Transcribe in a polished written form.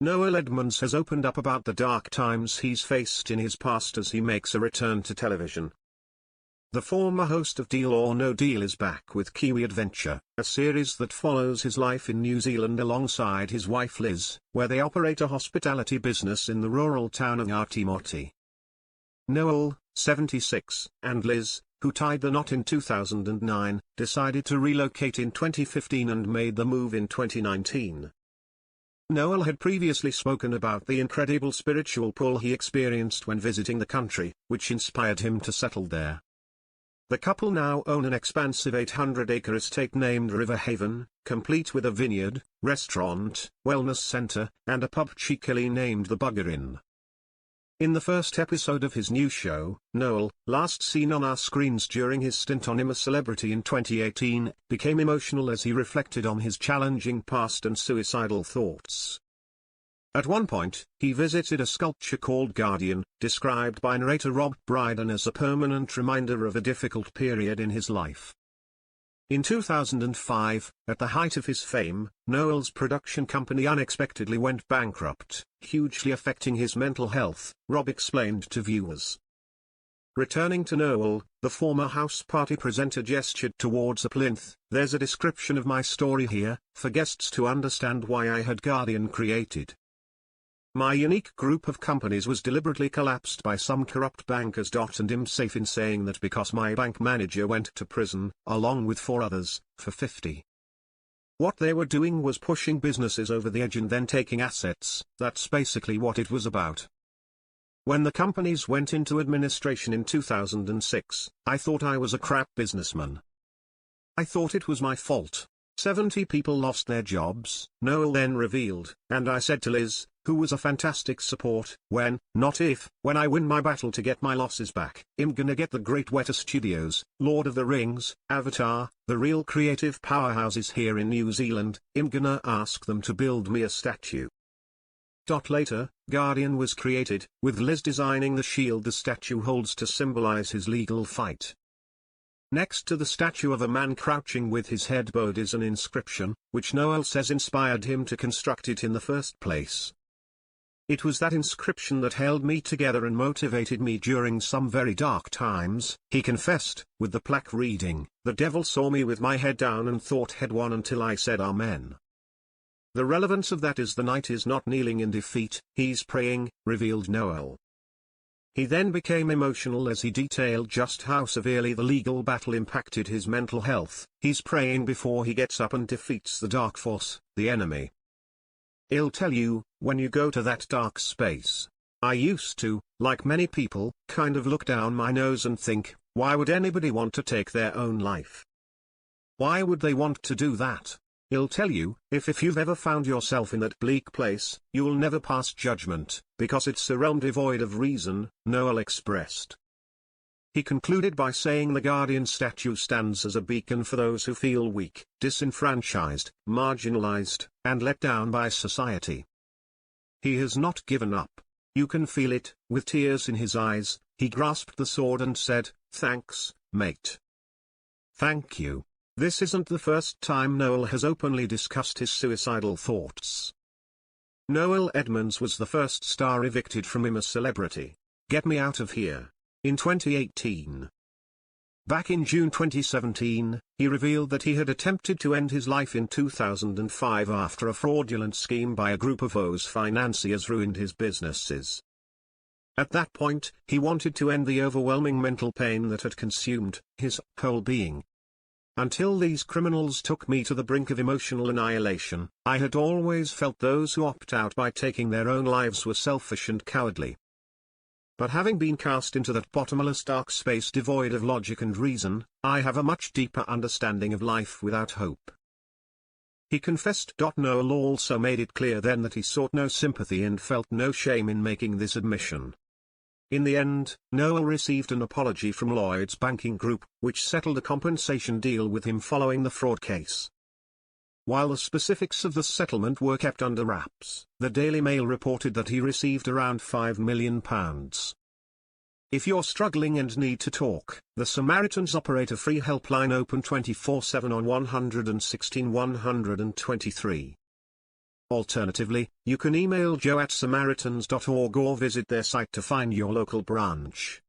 Noel Edmonds has opened up about the dark times he's faced in his past as he makes a return to television. The former host of Deal or No Deal is back with Kiwi Adventure, a series that follows his life in New Zealand alongside his wife Liz, where they operate a hospitality business in the rural town of Ngāti. Noel, 76, and Liz, who tied the knot in 2009, decided to relocate in 2015 and made the move in 2019. Noel had previously spoken about the incredible spiritual pull he experienced when visiting the country, which inspired him to settle there. The couple now own an expansive 800-acre estate named River Haven, complete with a vineyard, restaurant, wellness center, and a pub cheekily named the Bugger Inn. In the first episode of his new show, Noel, last seen on our screens during his stint on I'm a Celebrity in 2018, became emotional as he reflected on his challenging past and suicidal thoughts. At one point, he visited a sculpture called Guardian, described by narrator Rob Brydon as a permanent reminder of a difficult period in his life. In 2005, at the height of his fame, Noel's production company unexpectedly went bankrupt, hugely affecting his mental health, Rob explained to viewers. Returning to Noel, the former house party presenter gestured towards a plinth. "There's a description of my story here, for guests to understand why I had Guardian created. My unique group of companies was deliberately collapsed by some corrupt bankers. And I'm safe in saying that because my bank manager went to prison, along with 4 others, for 50. What they were doing was pushing businesses over the edge and then taking assets. That's basically what it was about. When the companies went into administration in 2006, I thought I was a crap businessman. I thought it was my fault. 70 people lost their jobs," Noel then revealed, "and I said to Liz, who was a fantastic support, when, not if, when I win my battle to get my losses back, I'm gonna get the great Weta Studios, Lord of the Rings, Avatar, the real creative powerhouses here in New Zealand, I'm gonna ask them to build me a statue." Later, Guardian was created, with Liz designing the shield the statue holds to symbolize his legal fight. Next to the statue of a man crouching with his head bowed is an inscription, which Noel says inspired him to construct it in the first place. "It was that inscription that held me together and motivated me during some very dark times," he confessed, with the plaque reading, "The devil saw me with my head down and thought he'd won until I said amen." The relevance of that is the knight is not kneeling in defeat, he's praying, revealed Noel. He then became emotional as he detailed just how severely the legal battle impacted his mental health. He's praying before he gets up and defeats the dark force, the enemy. "I'll tell you, when you go to that dark space, I used to, like many people, kind of look down my nose and think, why would anybody want to take their own life? Why would they want to do that? I'll tell you, if you've ever found yourself in that bleak place, you'll never pass judgment, because it's a realm devoid of reason," Noel expressed. He concluded by saying the Guardian statue stands as a beacon for those who feel weak, disenfranchised, marginalized, and let down by society. He has not given up. You can feel it. With tears in his eyes, he grasped the sword and said, "Thanks, mate. Thank you." This isn't the first time Noel has openly discussed his suicidal thoughts. Noel Edmonds was the first star evicted from I'm a Celebrity. Get Me Out of Here, in 2018. Back in June 2017, he revealed that he had attempted to end his life in 2005 after a fraudulent scheme by a group of O's financiers ruined his businesses. At that point, he wanted to end the overwhelming mental pain that had consumed his whole being. "Until these criminals took me to the brink of emotional annihilation, I had always felt those who opt out by taking their own lives were selfish and cowardly. But having been cast into that bottomless dark space devoid of logic and reason, I have a much deeper understanding of life without hope." He confessed. Noel also made it clear then that he sought no sympathy and felt no shame in making this admission. In the end, Noel received an apology from Lloyd's banking group, which settled a compensation deal with him following the fraud case. While the specifics of the settlement were kept under wraps, the Daily Mail reported that he received around £5 million. If you're struggling and need to talk, the Samaritans operate a free helpline open 24/7 on 116 123. Alternatively, you can email joe@samaritans.org or visit their site to find your local branch.